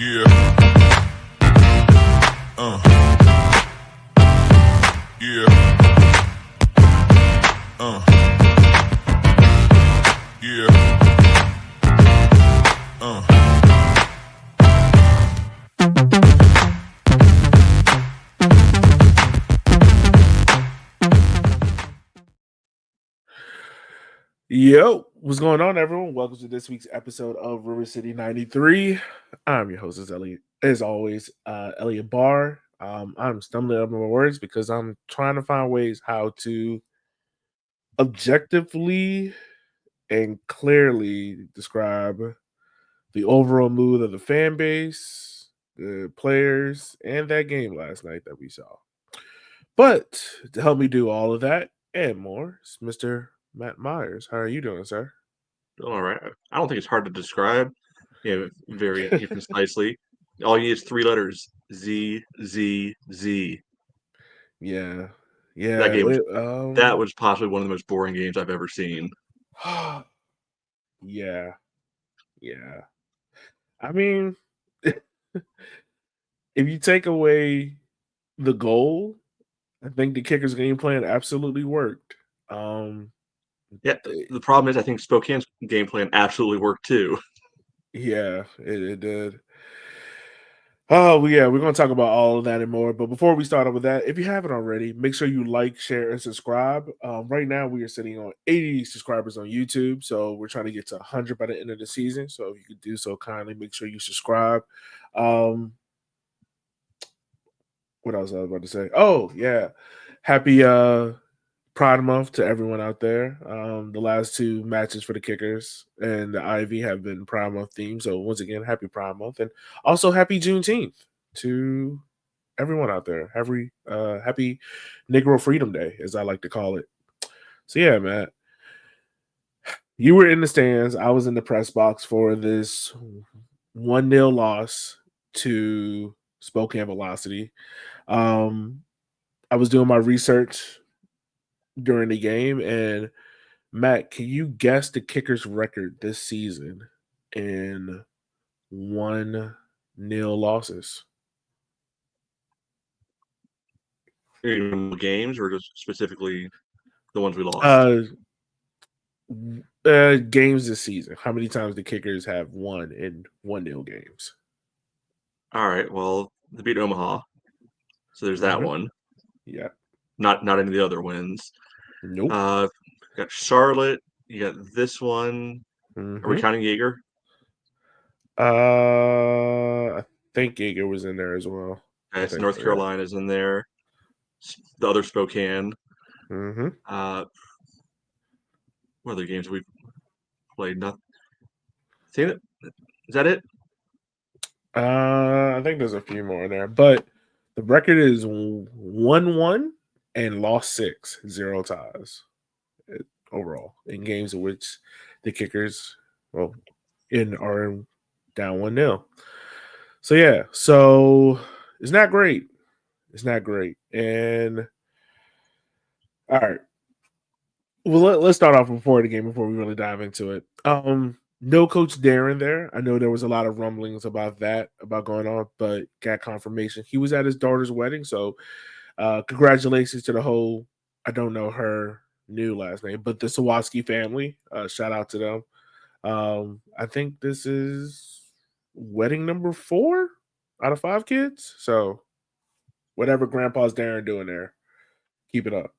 Yeah. Yeah. Yeah. Yo, what's going on, everyone? Welcome to this week's episode of Rivercity 93. I'm your host, as always, Elliot Barr. I'm stumbling over my words because I'm trying to find ways how to objectively and clearly describe the overall mood of the fan base, the players, and that game last night that we saw. But to help me do all of that and more is Mr. Matt Myers. How are you doing, sir? All right. I don't think it's hard to describe. Very concisely. All you need is three letters: Z, Z, Z. Yeah. That Yeah. game was that was possibly one of the most boring games I've ever seen. Yeah. Yeah. I mean, if you take away the goal, I think the kicker's game plan absolutely worked. Yeah, eh, the problem is I think Spokane's game plan absolutely worked too. yeah, it did. Oh, yeah, we're going to talk about all of that and more. But before we start off with that, if you haven't already, make sure you like, share, and subscribe. Right now, we are sitting on 80 subscribers on YouTube. So we're trying to get to 100 by the end of the season. So if you could do so kindly, make sure you subscribe. Um, what else I was about to say? Oh, yeah. Happy Pride Month to everyone out there. The last two matches for the Kickers and the Ivy have been Pride Month themed. So once again, happy Pride Month. And also happy Juneteenth to everyone out there. Happy Negro Freedom Day, as I like to call it. So yeah, Matt, you were in the stands. I was in the press box for this 1-0 loss to Spokane Velocity. I was doing my research during the game, and Matt, can you guess the Kickers' record this season in 1-0 losses? In games or just specifically the ones we lost. Uh, games this season. How many times the Kickers have won in 1-0 games? All right. Well, they beat Omaha, so there's that Mm-hmm. one. Yeah. Not any of the other wins. Nope. Uh, got Charlotte. You got this one. Are we Mm-hmm. counting Jaeger? I think Giga was in there as well. I Okay, so think North so, yeah. Carolina's in there. The other Spokane. Mm-hmm. Uh, what other games have we played? Nothing. Is that it? I think there's a few more in there, but the record is 1-1 and lost 6, 0 ties overall in games in which the Kickers, well, are down 1-0. So yeah, so it's not great. It's not great. And all right, well, let's start off before the game before we really dive into it. No Coach Darren there. I know there was a lot of rumblings about that, about going on, but got confirmation he was at his daughter's wedding. So, congratulations to the whole. I don't know her new last name, but the Sawatsky family. Shout out to them. I think this is wedding number 4 out of 5 kids. So, whatever Grandpa's Darren doing there, keep it up.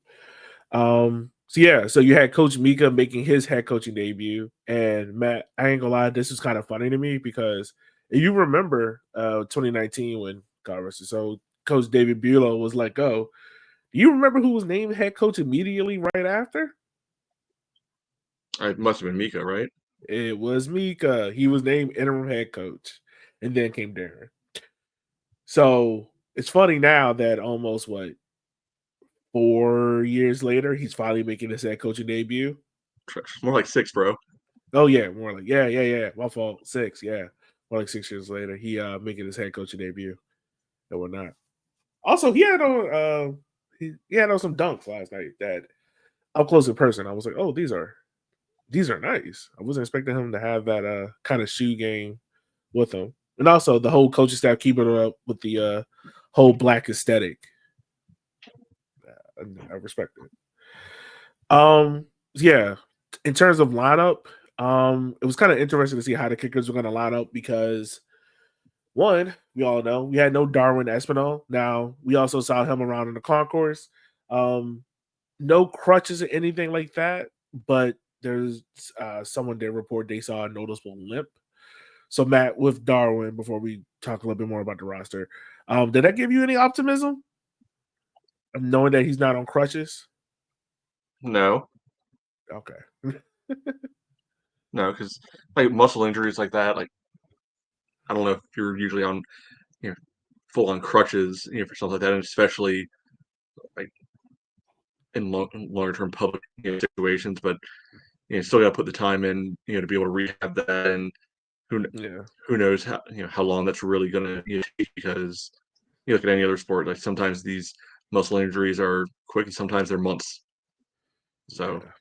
So yeah, so you had Coach Mika making his head coaching debut, and Matt, I ain't gonna lie, this was kind of funny to me because if you remember 2019 when God rest his soul, Coach David Bulow was let go. Do you remember who was named head coach immediately right after? It must have been Mika, right? It was Mika. He was named interim head coach, and then came Darren. So it's funny now that almost 4 years later, he's finally making his head coaching debut. More like 6, bro. Oh yeah, more like yeah. My fault. 6, yeah. More like 6 years later, he making his head coaching debut and whatnot. Also, he had on some dunks last night that up close in person. I was like, oh, these are nice. I wasn't expecting him to have that kind of shoe game with him. And also the whole coaching staff keeping it up with the whole black aesthetic. I respect it. Yeah. In terms of lineup, it was kind of interesting to see how the kickers were going to line up because one, we all know we had no Darwin Espinal. Now we also saw him around in the concourse. No crutches or anything like that, but there's someone did report they saw a noticeable limp. So Matt, with Darwin, before we talk a little bit more about the roster, did that give you any optimism of knowing that he's not on crutches? No, Okay. no, because like muscle injuries like that, like I don't know if you're usually on you know full on crutches, for something like that, and especially like in longer term public situations. But still got to put the time in, to be able to rehab that, and who Yeah. who knows how long that's really gonna take, because you look at any other sport, like sometimes these muscle injuries are quick and sometimes they're months. So Yeah.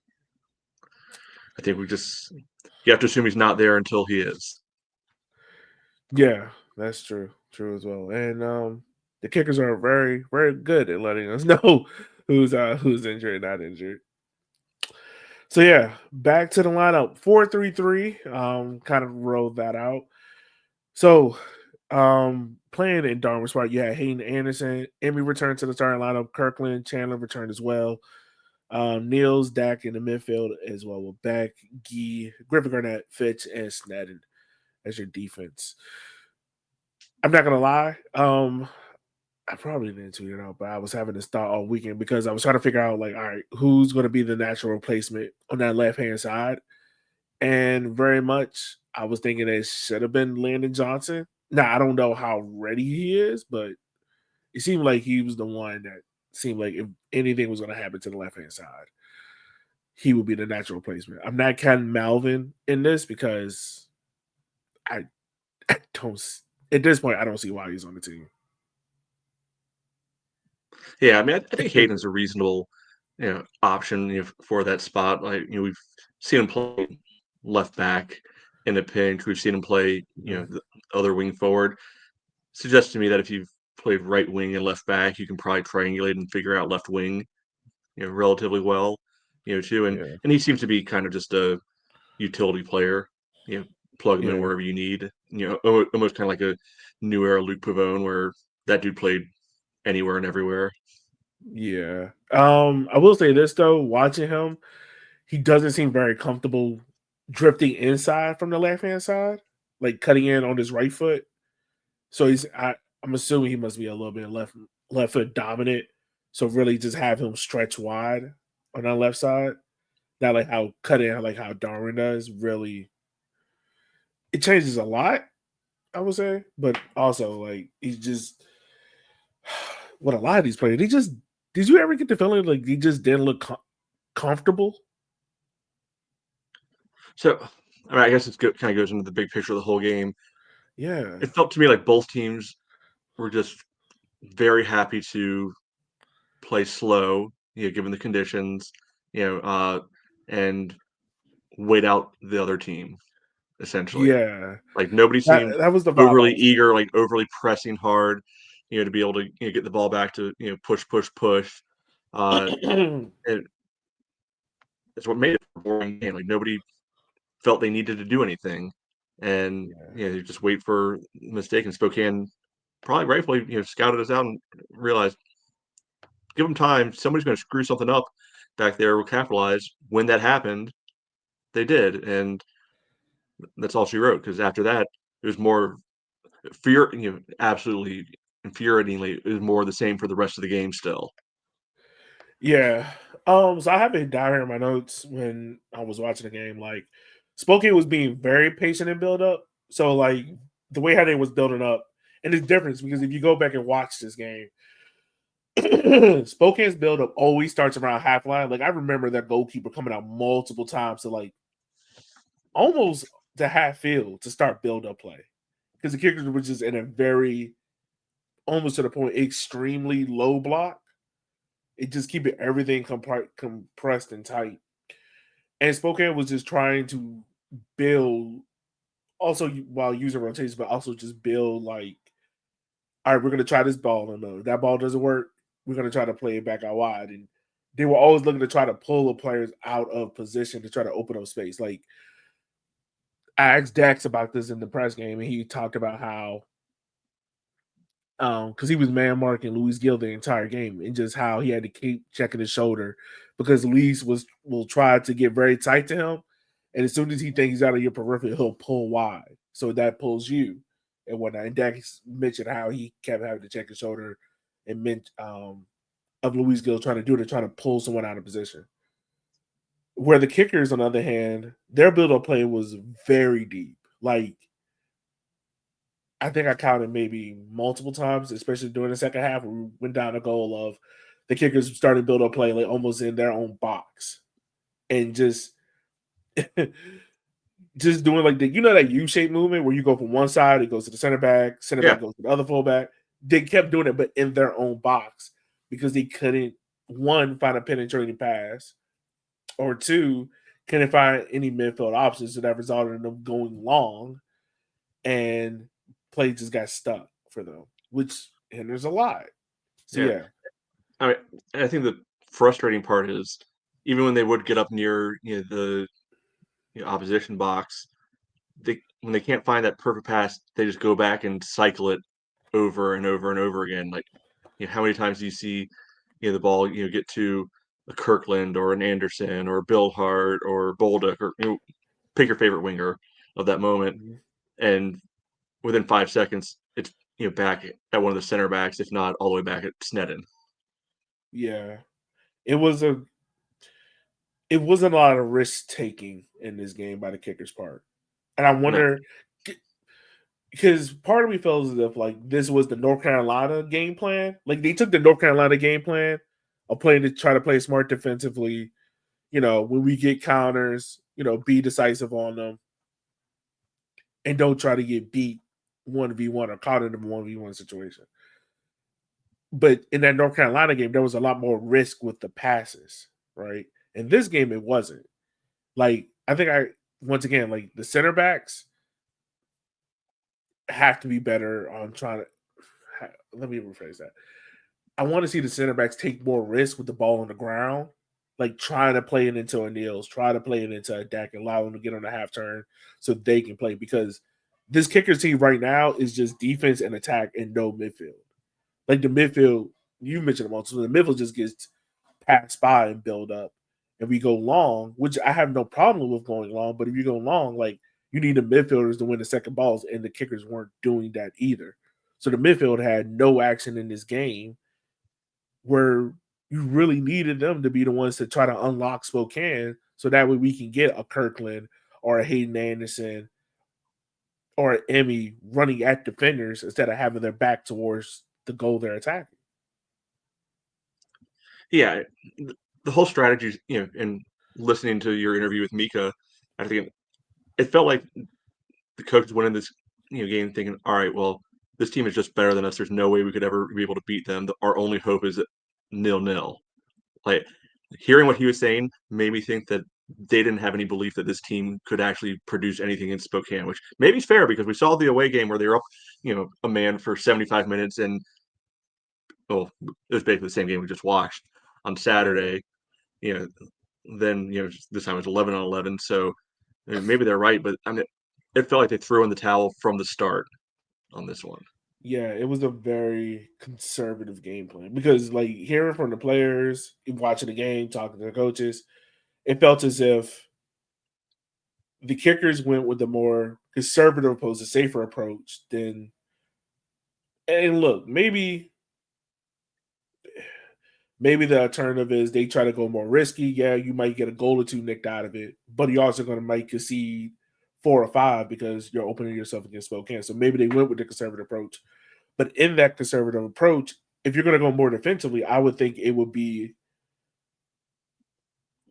I think you have to assume he's not there until he is. Yeah, that's true. True as well. And the kickers are very, very good at letting us know who's injured, not injured. So yeah, back to the lineup. 4-3-3. Kind of rolled that out. So playing in Darwin's spot, you had Hayden Anderson. Emmy returned to the starting lineup. Kirkland, Chandler returned as well. Niels, Dak in the midfield as well with Beck, Gee, Griffin Garnett, Fitch, and Snedden as your defense. I'm not gonna lie. I probably didn't tweet it out, but I was having this thought all weekend because I was trying to figure out, like, all right, who's going to be the natural replacement on that left hand side, and very much I was thinking it should have been Landon Johnson. Now I don't know how ready he is, but it seemed like he was the one that seemed like if anything was going to happen to the left hand side, he would be the natural replacement. I'm not counting Malvin in this because I, I don't. At this point, I don't see why he's on the team. Yeah, I mean, I think Hayden's a reasonable, option, for that spot. Like, we've seen him play left back in a pinch. We've seen him play, the other wing forward. Suggests to me that if you've played right wing and left back, you can probably triangulate and figure out left wing, relatively well, too. And Yeah, and he seems to be kind of just a utility player. You know, plug him in yeah. wherever you need. Almost kind of like a new era Luke Pavone, where that dude played anywhere and everywhere. Yeah. I will say this though, watching him, he doesn't seem very comfortable drifting inside from the left hand side, like cutting in on his right foot. So I'm assuming he must be a little bit left foot dominant. So really just have him stretch wide on that left side. Not like how cut in like how Darwin does. Really it changes a lot, I would say. But also like he's just what a lot of these players, did you ever get the feeling like he just didn't look comfortable? So, I mean, I guess it's kind of goes into the big picture of the whole game. Yeah. It felt to me like both teams were just very happy to play slow, given the conditions, and wait out the other team, essentially. Yeah. Like nobody seemed That was the vibe I overly was eager, getting. like overly pressing hard, to be able to get the ball back to push, push, push. And it's what made it a boring game. Like nobody felt they needed to do anything, and Yeah. you just wait for a mistake. And Spokane probably rightfully scouted us out and realized, give them time. Somebody's going to screw something up back there. We'll capitalize. When that happened, they did, and that's all she wrote. Because after that, it was more fear. Absolutely infuriatingly, it was more the same for the rest of the game. Still, Yeah. So I have it down here in my notes when I was watching the game. Like Spokane was being very patient in build up. So like the way how they was building up, and it's different because if you go back and watch this game, Spokane's build up always starts around half line. Like I remember that goalkeeper coming out multiple times to like almost to half field to start build up play because the kickers were just in a very almost to the point extremely low block. It just keeping everything compressed and tight. And Spokane was just trying to build also while using rotations, but also just build like, all right, we're gonna try this ball, and if that ball doesn't work, we're gonna try to play it back out wide. And they were always looking to try to pull the players out of position to try to open up space. Like I asked Dax about this in the press game, and he talked about how because he was man marking Luis Gil the entire game, and just how he had to keep checking his shoulder because Luis will try to get very tight to him, and as soon as he thinks he's out of your peripheral, he'll pull wide, so that pulls you and whatnot. And Dax mentioned how he kept having to check his shoulder and meant of Luis Gil trying to pull someone out of position. Where the Kickers, on the other hand, their build-up play was very deep. Like I think I counted maybe multiple times, especially during the second half, when we went down a goal of the Kickers starting build up play like almost in their own box and just just doing like that U-shaped movement where you go from one side, it goes to the center back goes to the other fullback. They kept doing it, but in their own box because they couldn't one find a penetrating pass or two couldn't find any midfield options, so that resulted in them going long and play just got stuck for them, which hinders a lot. So yeah. I mean, I think the frustrating part is even when they would get up near the opposition box, when they can't find that perfect pass, they just go back and cycle it over and over and over again. Like, how many times do you see the ball get to a Kirkland or an Anderson or a Bill Hart or Bolduc or pick your favorite winger of that moment, and within 5 seconds it's back at one of the center backs, if not all the way back at Sneddon. Yeah, it wasn't a lot of risk taking in this game by the Kickers' part, and I wonder because part of me feels as if like this was the North Carolina game plan. Like they took the North Carolina game plan of playing to try to play smart defensively. When we get counters, be decisive on them, and don't try to get beat 1v1 or caught in a 1v1 situation. But in that North Carolina game, there was a lot more risk with the passes, right? In this game, it wasn't. Like, I think once again, like the center backs have to be better on trying to, let me rephrase that. I want to see the center backs take more risk with the ball on the ground, like trying to play it into a Niels, try to play it into a Dak, and allow them to get on the half turn so they can play. Because this Kickers team right now is just defense and attack and no midfield. Like the midfield, you mentioned them all. So the midfield just gets passed by and build up. And we go long, which I have no problem with going long. But if you go long, like you need the midfielders to win the second balls, and the Kickers weren't doing that either. So the midfield had no action in this game where you really needed them to be the ones to try to unlock Spokane so that way we can get a Kirkland or a Hayden Anderson or an Emmy running at defenders instead of having their back towards the goal they're attacking. Yeah, the whole strategy, and listening to your interview with Mika, I think it felt like the coaches went in this game thinking, all right, well, this team is just better than us. There's no way we could ever be able to beat them. Our only hope is 0-0. Like hearing what he was saying made me think that they didn't have any belief that this team could actually produce anything in Spokane, which maybe is fair because we saw the away game where they were up, a man for 75 minutes, and it was basically the same game we just watched on Saturday. Then this time it was 11-on-11. So maybe they're right, but I mean, it felt like they threw in the towel from the start on this one. Yeah, it was a very conservative game plan because, like, hearing from the players, watching the game, talking to the coaches, it felt as if the Kickers went with a more conservative opposed to safer approach than. And look, maybe the alternative is they try to go more risky. Yeah, you might get a goal or two nicked out of it, but you're also going to might concede 4 or 5 because you're opening yourself against Spokane. So maybe they went with the conservative approach. But in that conservative approach, if you're going to go more defensively, I would think it would be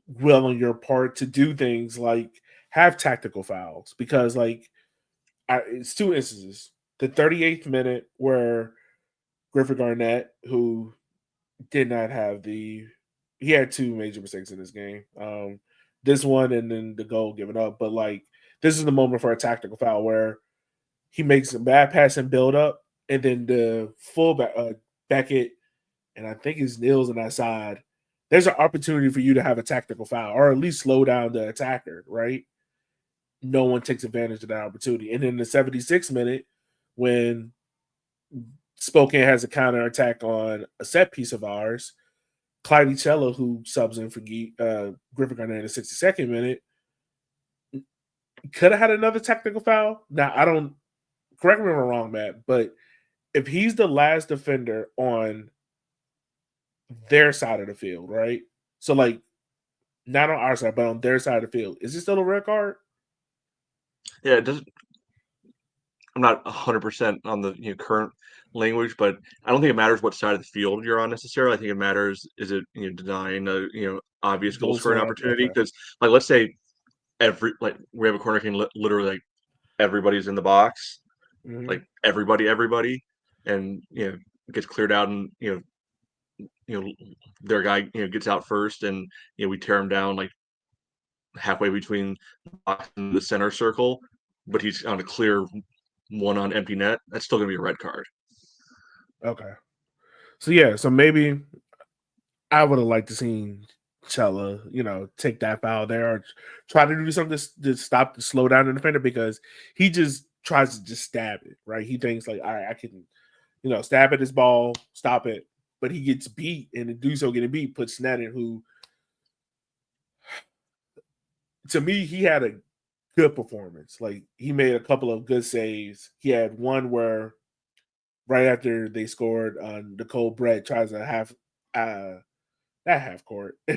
well on your part to do things like have tactical fouls because, like, it's 2 instances. The 38th minute where Griffin Garnett, who did not have he had 2 major mistakes in this game. This one and then the goal given up. But like this is the moment for a tactical foul where he makes a bad pass and build up, and then the fullback Beckett, and I think it's Nils on that side. There's an opportunity for you to have a tactical foul or at least slow down the attacker, right? No one takes advantage of that opportunity. And in the 76th minute, when Spokane has a counter attack on a set piece of ours, Clyde Cello, who subs in for Griffin Garnett in the 62nd minute, could have had another technical foul. Now, I don't, correct me if I'm wrong, Matt, but if he's the last defender on their side of the field, right? So, like, not on our side, but on their side of the field, is it still a red card? Yeah, it doesn't. I'm not 100% on the current language, but I don't think it matters what side of the field you're on necessarily. I think it matters is it denying a obvious goal Goal scoring scoring, opportunity, okay. because like let's say we have a corner king literally like everybody's in the box, Mhm. like everybody, and gets cleared out, and their guy gets out first, and we tear him down like halfway between the box and the center circle, but he's on a clear one on empty net. That's still gonna be a red card. Okay. So, yeah, so maybe I would have liked to see Chella, take that foul there or try to do something to stop the slow down the defender, because he just tries to just stab it, right? He thinks like, all right, I can, stab at this ball, stop it. But he gets beat, and to do so getting beat puts Sneddon, who to me, he had a good performance. Like, he made a couple of good saves. He had one where right after they scored, Nicole Brett tries to not half court, a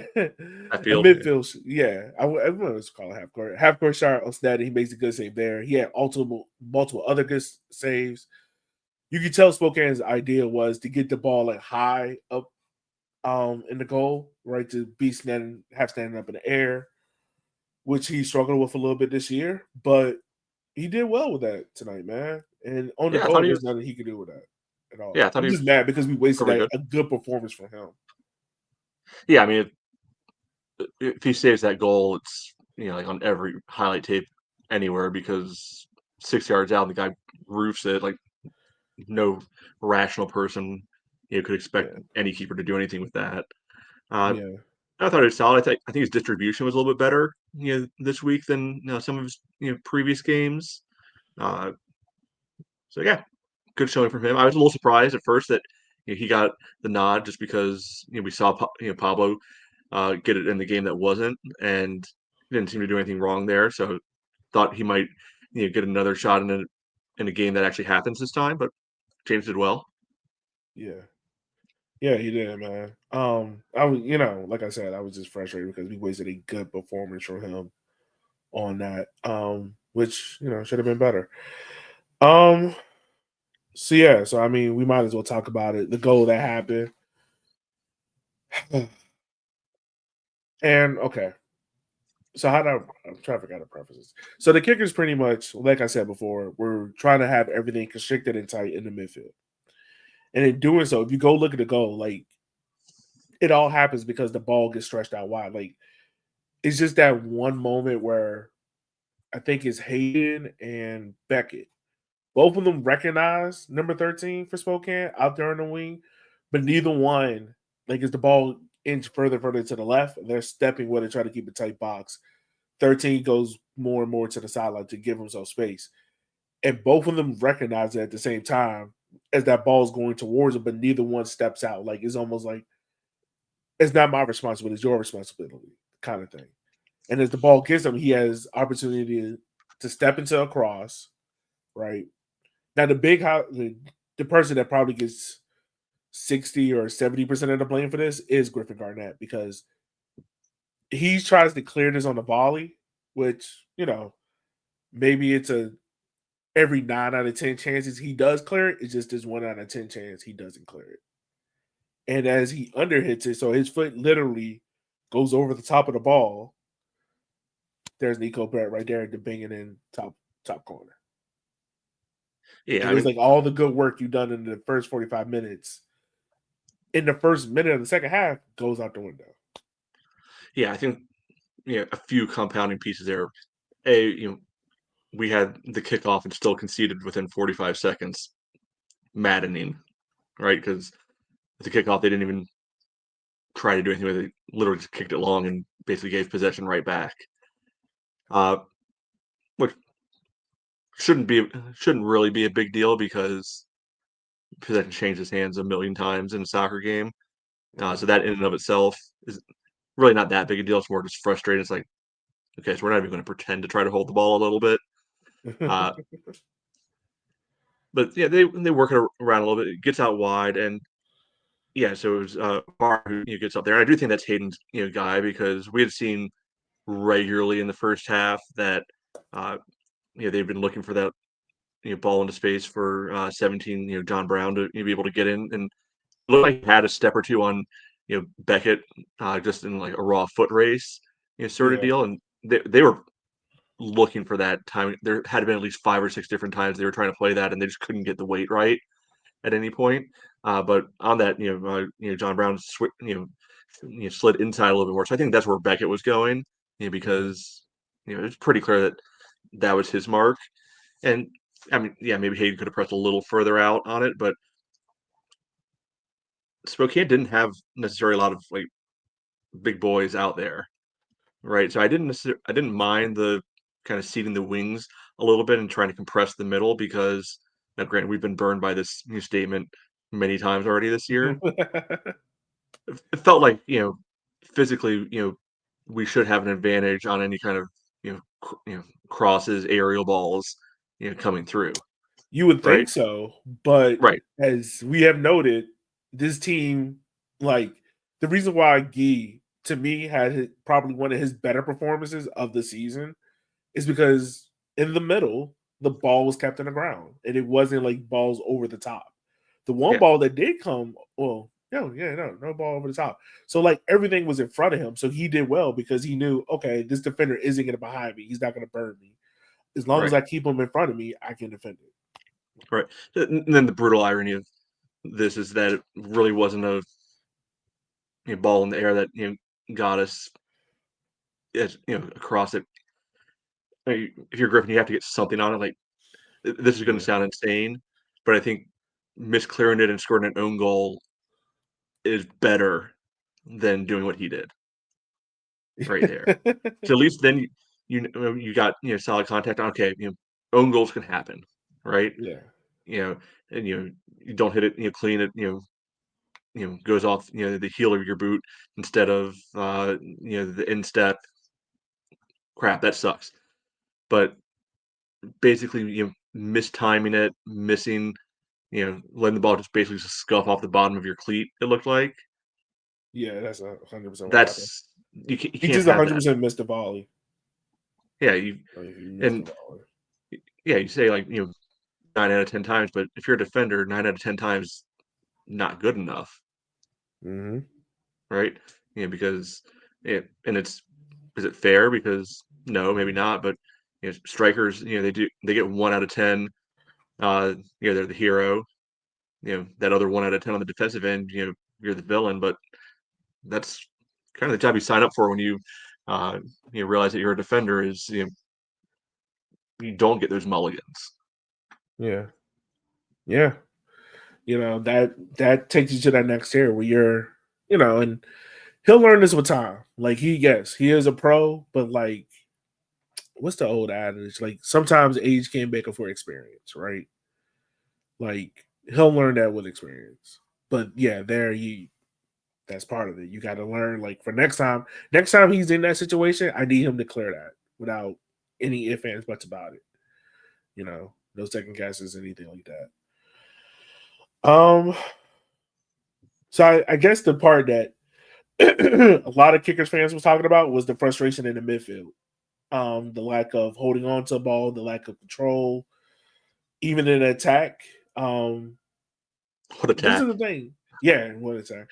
Field, yeah. midfield. Yeah, I want to call it half court. Half court shot on Sneddon. He makes a good save there. He had multiple other good saves. You could tell Spokane's idea was to get the ball like high up in the goal, right? To be standing up in the air, which he struggled with a little bit this year, but he did well with that tonight, man. And on the Yeah, I thought goal, he there's was. nothing he could do with that at all. Yeah, I thought I'm he just was mad because we wasted pretty good. a good performance from him. Yeah, I mean, if he saves that goal, it's like on every highlight tape anywhere, because 6 yards out, the guy roofs it. Like no rational person could expect Yeah, any keeper to do anything with that. Uh, yeah, I thought it was solid. I think his distribution was a little bit better this week than some of his previous games. Uh, so yeah, good showing from him. I was a little surprised at first that he got the nod, just because we saw Pablo get it in the game that wasn't, and he didn't seem to do anything wrong there. So thought he might get another shot in a game that actually happens this time. But James did well. yeah. Yeah, he did, man. I was, like I said, I was just frustrated because we wasted a good performance from him on that. Which should have been better. Um, so yeah, so I mean, we might as well talk about it. The goal that happened, and okay, so I'm trying to figure out the prefaces. So the kickers, pretty much, like I said before, we're trying to have everything constricted and tight in the midfield, and in doing so, if you go look at the goal, like it all happens because the ball gets stretched out wide. Like, it's just that one moment where I think it's Hayden and Beckett. Both of them recognize number 13 for Spokane out there on the wing, but neither one, like, as the ball inch further to the left, they're stepping with it, trying to keep a tight box. 13 goes more and more to the sideline to give himself space. And both of them recognize it at the same time as that ball's going towards it, but neither one steps out. Like, it's almost like it's not my responsibility, it's your responsibility, kind of thing. And as the ball gets him, he has opportunity to step into a cross, right? Now the person that probably gets 60 or 70% of the blame for this is Griffin Garnett, because he tries to clear this on the volley, which, maybe it's a every 9 out of 10 chances he does clear it. It's just this 1 out of 10 chance he doesn't clear it. And as he underhits it, so his foot literally goes over the top of the ball. There's Nico Brett right there at the banging in top corner. Yeah, And I it's mean, like all the good work you've done in the first 45 minutes in the first minute of the second half goes out the window. yeah, I think a few compounding pieces there. A we had the kickoff and still conceded within 45 seconds. Maddening, right? Because at the kickoff, they didn't even try to do anything with it. They literally just kicked it long and basically gave possession right back. Which shouldn't really be a big deal because possession changes hands a million times in a soccer game. So that in and of itself is really not that big a deal. It's more just frustrating. It's like, okay, so we're not even going to pretend to try to hold the ball a little bit. But yeah, they work it around a little bit. It gets out wide, and yeah, so it was Barr who gets up there. And I do think that's Hayden's guy because we had seen regularly in the first half that they've been looking for that ball into space for 17 John Brown to be able to get in, and it looked like he had a step or two on Beckett just in like a raw foot race sort of Yeah. deal, and they were looking for that time. There had been at least 5 or 6 different times they were trying to play that, and they just couldn't get the weight right at any point. But on that, John Brown slid inside a little bit more. So I think that's where Beckett was going, because it's pretty clear that that was his mark. And I mean, yeah, maybe Hayden could have pressed a little further out on it, but Spokane didn't have necessarily a lot of like big boys out there, right? So I didn't mind the kind of seating the wings a little bit and trying to compress the middle because now, granted, we've been burned by this new statement many times already this year. It felt like physically we should have an advantage on any kind of crosses, aerial balls coming through, You would right? think so, but Right. as we have noted, this team, like the reason why Guy to me had probably one of his better performances of the season is because in the middle the ball was kept on the ground and it wasn't like balls over the top. The one Yeah. ball that did come, no ball over the top. So like everything was in front of him, so he did well because he knew, okay, this defender isn't going to behind me. He's not going to burn me. As long as Right. I keep him in front of me, I can defend it. Right. And then the brutal irony of this is that it really wasn't a ball in the air that got us across it. I mean, if you're Griffin, you have to get something on it. Like this is going to Yeah. sound insane, but I think misclearing it and scoring an own goal is better than doing what he did right there. So at least then you got solid contact. Okay, own goals can happen, right? Yeah. And you don't hit it, clean it, goes off the heel of your boot instead of the instep. Crap, that sucks. But basically, mistiming it, missing, letting the ball just basically just scuff off the bottom of your cleat. It looked like Yeah, that's 100% what happened. that's you He can't just have that. 100% missed the volley. Yeah, Like, he missed the and volley. yeah, you say like 9 out of 10 times, but if you're a defender, 9 out of 10 times not good enough, Mm-hmm. right? Because and it's is it fair? Because no, maybe not. But strikers, they get 1 out of 10. They're the hero. That other 1 out of 10 on the defensive end, you're the villain. But that's kind of the job you sign up for when uh, you realize that you're a defender. Is you don't get those mulligans. Yeah. Yeah. That takes you to that next tier where you're, and he'll learn this with time. Like he is a pro, but like what's the old adage? Like sometimes age can't make up for experience, right? Like he'll learn that with experience. But yeah, that's part of it. You got to learn like for next time. Next time he's in that situation, I need him to clear that without any ifs, ands, buts about it. No second guesses, anything like that. So I guess the part that a lot of Kickers fans was talking about was the frustration in the midfield. The lack of holding on to the ball, the lack of control, even in attack. What This is attack! the thing. Yeah, what attack.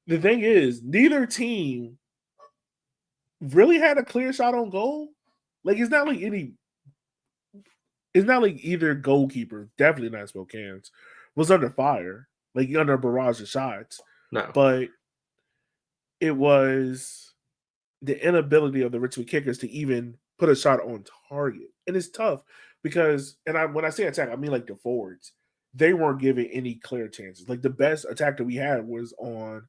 The thing is, neither team really had a clear shot on goal. Like it's not like either goalkeeper, definitely not Spokane's, was under fire, like under a barrage of shots. No, But it was the inability of the Richmond Kickers to even put a shot on target. And it's tough because, when I say attack, I mean like the forwards. They weren't given any clear chances. Like the best attack that we had was on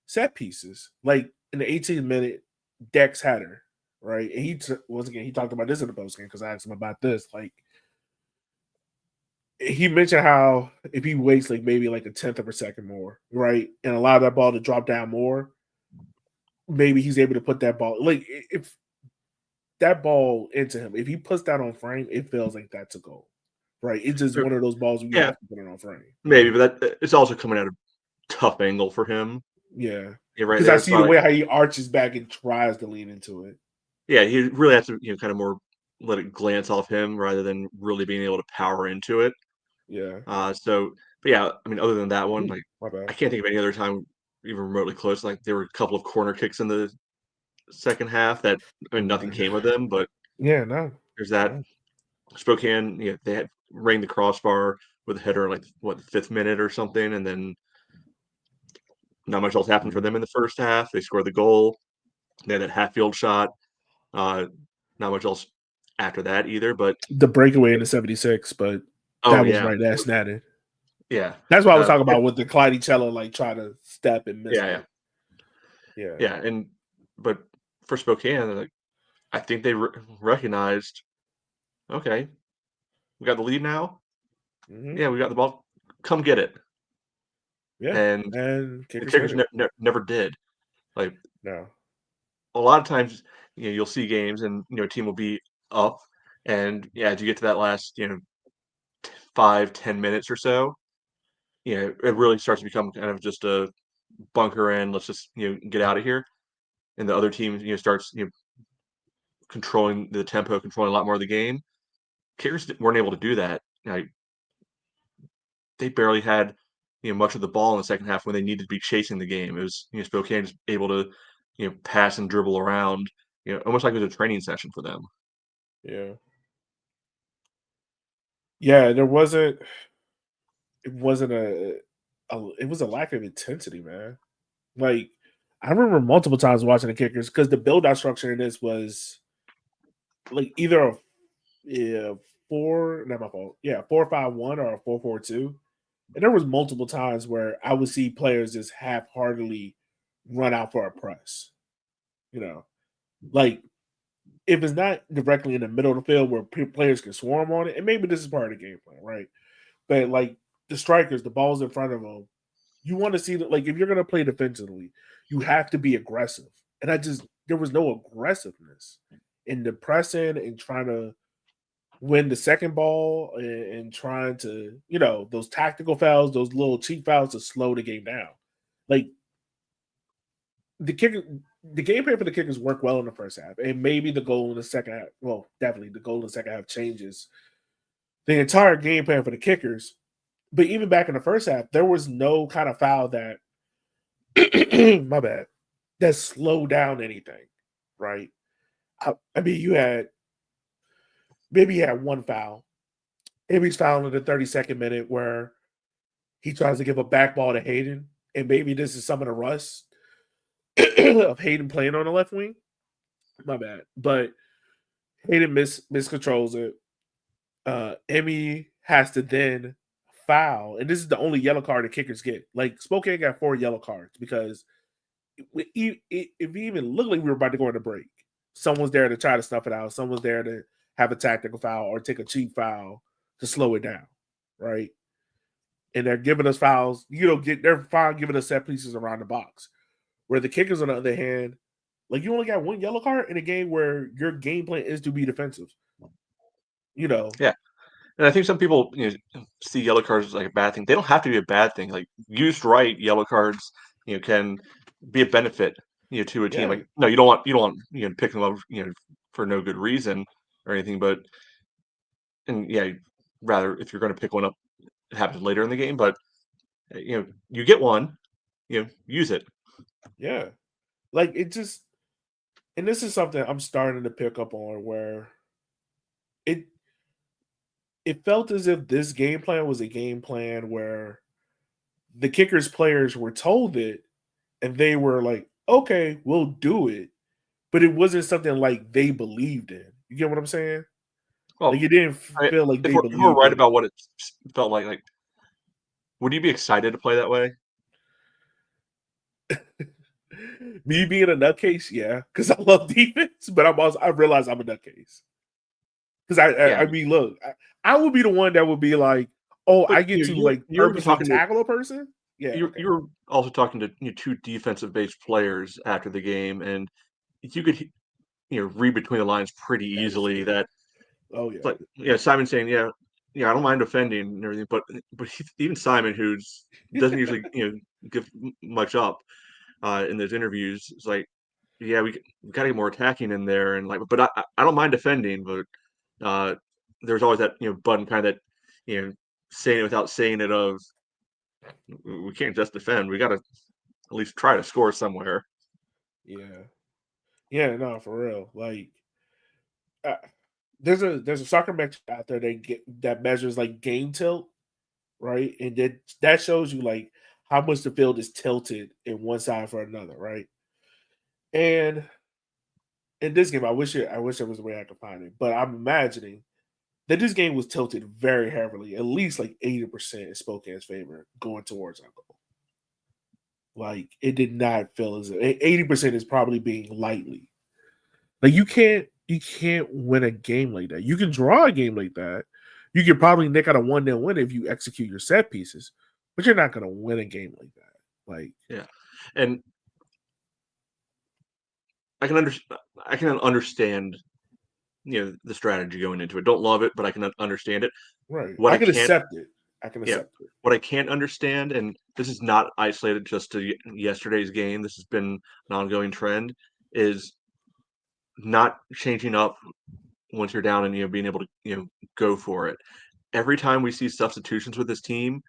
set pieces. Like in the 18th minute, Dex had her, right? And once again, he talked about this in the post game because I asked him about this. Like he mentioned how if he waits like maybe like a tenth of a second more, right, and allow that ball to drop down more, maybe he's able to put that ball like if that ball into him. If he puts that on frame, it feels like that's a goal, right? It's just one of those balls where you Yeah, have to put it on frame. maybe, but it's also coming at a tough angle for him. Yeah, Yeah, right because I there. It's see not the like, way how he arches back and tries to lean into it. yeah, he really has to, kind of more let it glance off him rather than really being able to power into it. Yeah. But yeah, I mean, other than that one, Ooh, like, my I bad. can't think of any other time even remotely close. Like, there were a couple of corner kicks in the second half that, I mean, nothing came of them, but Yeah, no. there's that. No. Spokane, they had rang the crossbar with a header, like, what, the 5th minute or something, and then not much else happened for them in the first half. They scored the goal. They had that Hatfield shot. Uh, Not much else after that either, but The breakaway in the 76, but oh, that was yeah. right. That's natted. Yeah. That's what I was Uh, talking about with the Clyde cello, like trying to step and yeah, missed yeah. it. Yeah. Yeah, but for Spokane, like, I think they recognized, "Okay, we got the lead now? Hmm. Yeah, we got the ball. Come get it." Yeah. And And the kickers hit Kickers it. never did. Like, No. a lot of times, you'll see games and, a team will be up, and, yeah, as you get to that last, 5, 10 minutes or so, it really starts to become kind of just a bunker in, let's just, get out of here. And the other team, starts, controlling the tempo, controlling a lot more of the game. Kickers weren't able to do that. Like, they barely had, much of the ball in the second half when they needed to be chasing the game. It was, Spokane just able to, pass and dribble around, almost like it was a training session for them. Yeah. Yeah, it wasn't it was a lack of intensity, man. Like I remember multiple times watching the kickers because the build out structure in this was like either a yeah, four, not my fault. Yeah, 4-5-1 or a 4-4-2. And there was multiple times where I would see players just half-heartedly run out for a press. You know, like if it's not directly in the middle of the field where players can swarm on it, and maybe this is part of the game plan, right? But like the strikers, the ball's in front of them. You want to see that, like if you're going to play defensively, you have to be aggressive. And there was no aggressiveness in the pressing and trying to win the second ball and trying to, those tactical fouls, those little cheap fouls to slow the game down. Like the kicker, the game plan for the kickers worked well in the first half, and maybe the goal in the second half. Well, definitely the goal in the second half changes the entire game plan for the kickers. But even back in the first half, there was no kind of foul that my bad that slowed down anything, right? I mean, you had one foul. Maybe he's fouling in the 32nd minute where he tries to give a back ball to Hayden, and maybe this is some of the rust of Hayden playing on the left wing. My bad, but Hayden miscontrols it. Emmy has to then foul, and this is the only yellow card the kickers get. Like Spokane got 4 yellow cards because if we even looked like we were about to go on a break, someone's there to try to snuff it out. Someone's there to have a tactical foul or take a cheap foul to slow it down, right? And they're giving us fouls. They're fine giving us set pieces around the box. Where the kickers, on the other hand, like you only got 1 yellow card in a game where your game plan is to be defensive. You know, Yeah. And I think some people, see yellow cards as like a bad thing. They don't have to be a bad thing. Like, used right, yellow cards, can be a benefit, to a team. yeah, Like, no, you don't want, to pick them up, for no good reason or anything. But and yeah, rather if you're going to pick one up, it happens later in the game. But you get one, use it. yeah. Like it just, and this is something I'm starting to pick up on where it it felt as if this game plan was a game plan where the kickers players were told it and they were like, okay, we'll do it. But it wasn't something like they believed in. You get what I'm saying? Well, Like it didn't I feel like if they we're believed right in it. about what it felt like, would you be excited to play that way? Me being a nutcase, yeah, because I love defense, but I realize I'm a nutcase. Because Yeah. I mean, look, I would be the one that would be like, oh, But I get to like you're even purposely talking to tackle a person. Yeah, okay, you were also talking to, two defensive-based players after the game, and you could, read between the lines pretty that is easily true. that Oh it's yeah, like, Simon saying, "Yeah, I don't mind defending and everything," but even Simon, who's doesn't usually, give much up, in those interviews, is like, "Yeah, we gotta get more attacking in there," and, like, "But I don't mind defending," but, uh, there's always that, button kinda that, saying it without saying it of, "We can't just defend, we gotta at least try to score somewhere." yeah, yeah. No, for real. Like, uh, there's a soccer match out there that measures like game tilt, right? And that shows you like how much the field is tilted in one side for another, right? And in this game, I wish there was a way I could find it, but I'm imagining that this game was tilted very heavily, at least like 80% in Spokane's favor going towards our goal. Like it did not feel as 80% is probably being lightly. Like you can't win a game like that. You can draw a game like that. You can probably nick out a 1-0 win if you execute your set pieces, but you're not gonna win a game like that. Like Yeah, and I can under I can understand, the strategy going into it. Don't love it, but I can understand it. right. What I I can can't accept it. I can Yeah, accept it. what I can't understand, and this is not isolated just to yesterday's game, this has been an ongoing trend, is not changing up once you're down and, being able to, go for it. Every time we see substitutions with this team,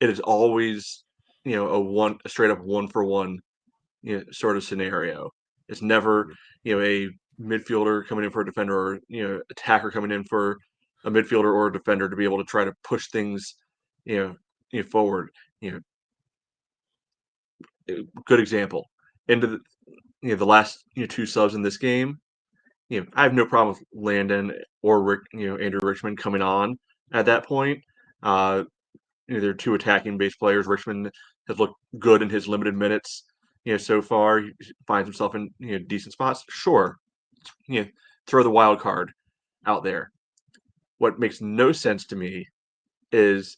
it is always, a straight up one for one, sort of scenario. It's never, a midfielder coming in for a defender or, attacker coming in for a midfielder or a defender to be able to try to push things, you know, forward. You know, good example. Into the last, two subs in this game. I have no problem with Landon or Andrew Richmond coming on at that point. Uh, they're two attacking based players. Richmond has looked good in his limited minutes, so far. He finds himself in decent spots. Sure, you know, throw the wild card out there. What makes no sense to me is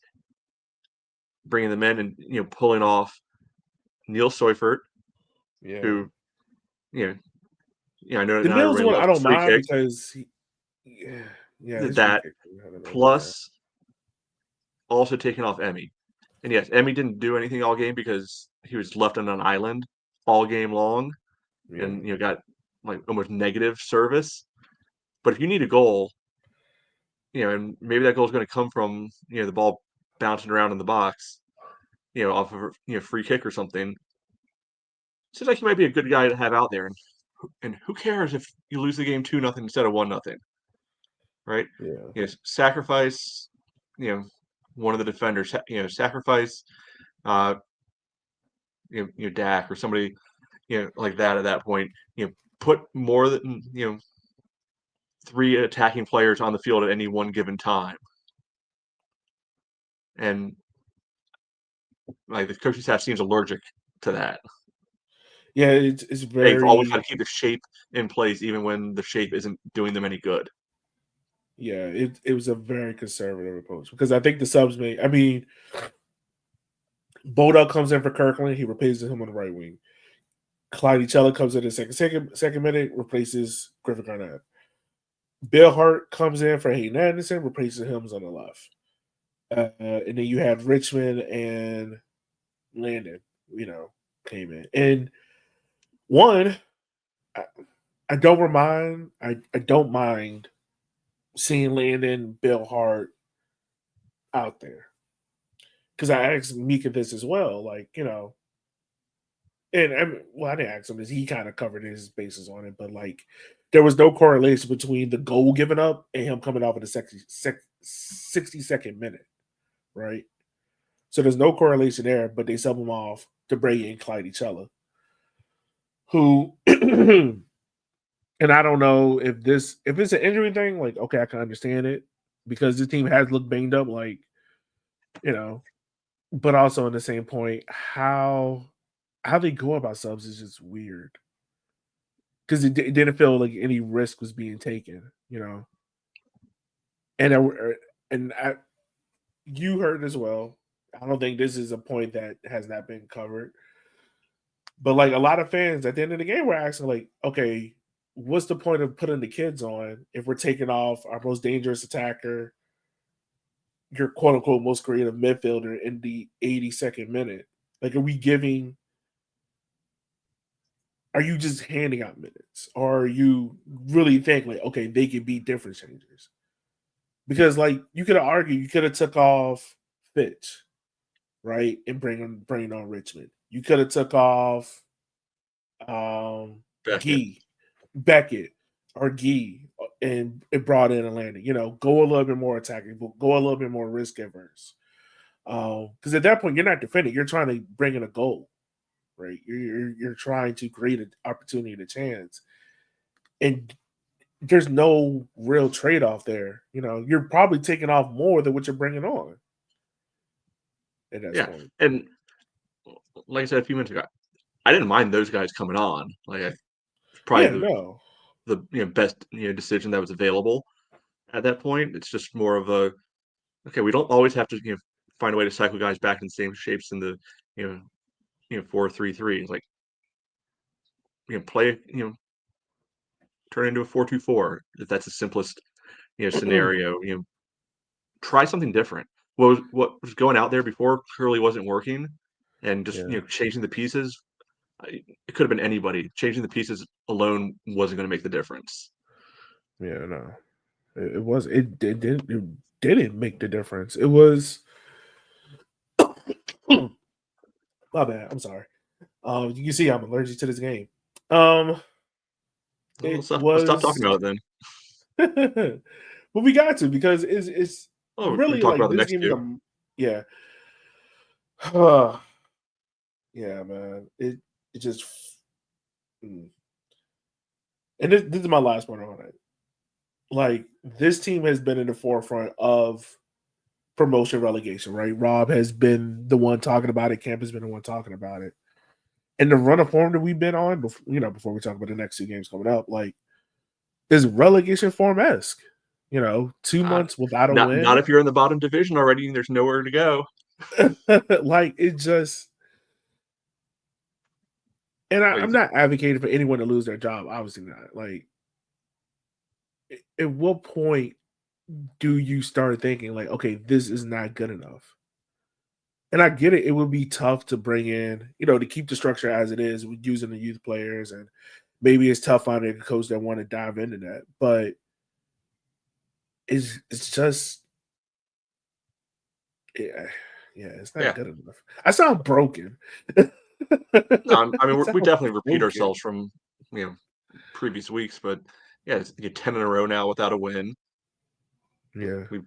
bringing them in and pulling off Neil Seufert, Yeah. who you know, I know The not Nils everybody one I loves the don't free mind kick. because yeah, his free That kick. I don't know, yeah. plus also taking off Emmy. And yes, Emmy didn't do anything all game because he was left on an island all game long Yeah. and got like almost negative service. But if you need a goal, and maybe that goal is going to come from the ball bouncing around in the box, off of free kick or something. Seems like he might be a good guy to have out there. And who cares if you lose the game 2-0 instead of 1-0, right? Yeah. Sacrifice, one of the defenders. Sacrifice, uh, Dak or somebody, like that at that point. Put more than three attacking players on the field at any one given time, and like the coaching staff seems allergic to that. Yeah, it's They've always got very to keep the shape in place, even when the shape isn't doing them any good. yeah, it was a very conservative approach because I think the subs made I mean Bodell comes in for Kirkland, he replaces him on the right wing. Clyde Chella comes in the second minute, replaces Griffin Garnett. Bill Hart comes in for Hayden Anderson, replaces him on the left. And then you have Richmond and Landon, came in. And one, I, I don't mind. I don't mind seeing Landon, Bill Hart out there because I asked Mika this as well. Like and I didn't ask him this. He kind of covered his bases on it, but like there was no correlation between the goal given up and him coming off in the 60-second minute, right? So there's no correlation there, but they sub him off to Brady and Clyde Chella, who And I don't know if it's an injury thing, like, okay, I can understand it because this team has looked banged up, like, you know, but also in the same point, how they go about subs is just weird because it didn't feel like any risk was being taken, and you heard as well. I don't think this is a point that has not been covered, but like a lot of fans at the end of the game were asking, like, okay, what's the point of putting the kids on if we're taking off our most dangerous attacker, your quote unquote most creative midfielder in the 82nd minute? Like, are you just handing out minutes? Or are you really think like, okay, they could be difference changers? Because like you could argue you could have took off Fitch, right? And bring on Richmond. You could have took off Beckett. Beckett or Gee and it brought in a landing. Go a little bit more attacking, go a little bit more risk averse. Because at that point you're not defending, you're trying to bring in a goal, right? You're trying to create an opportunity to chance, and there's no real trade off there. You're probably taking off more than what you're bringing on at that point. And like I said a few minutes ago, I didn't mind those guys coming on. Like, it's probably No, the best decision that was available at that point. It's just more of a, okay, we don't always have to find a way to cycle guys back in the same shapes in the 4-3-3. It's like play turn into a 4-2-4 if that's the simplest scenario. Try something different. What was going out there before clearly wasn't working, and just changing the pieces. It could have been anybody. Changing the pieces alone wasn't going to make the difference. Yeah, no, it was. It didn't make the difference. It was. My bad. I'm sorry. You can see I'm allergic to this game. It Let's stop was. talking about it then. But we got to, because it's we really talk like about the this next game is two. yeah. Yeah, man. It just and this is my last point on it. Like, this team has been in the forefront of promotion relegation, right? Rob has been the one talking about it. Camp has been the one talking about it. And the run of form that we've been on, before we talk about the next two games coming up, like, is relegation form-esque. 2 months without a Not win. if you're in the bottom division already and there's nowhere to go. Like, it just. And I'm not advocating for anyone to lose their job. Obviously not. Like, at what point do you start thinking like, okay, this is not good enough? And I get it. It would be tough to bring in, to keep the structure as it is with using the youth players, and maybe it's tough finding a coach that want to dive into that. But it's just, yeah, it's not good enough. I sound broken. No, I mean, we definitely repeat ourselves from previous weeks, but it's 10 in a row now without a win. Yeah, we've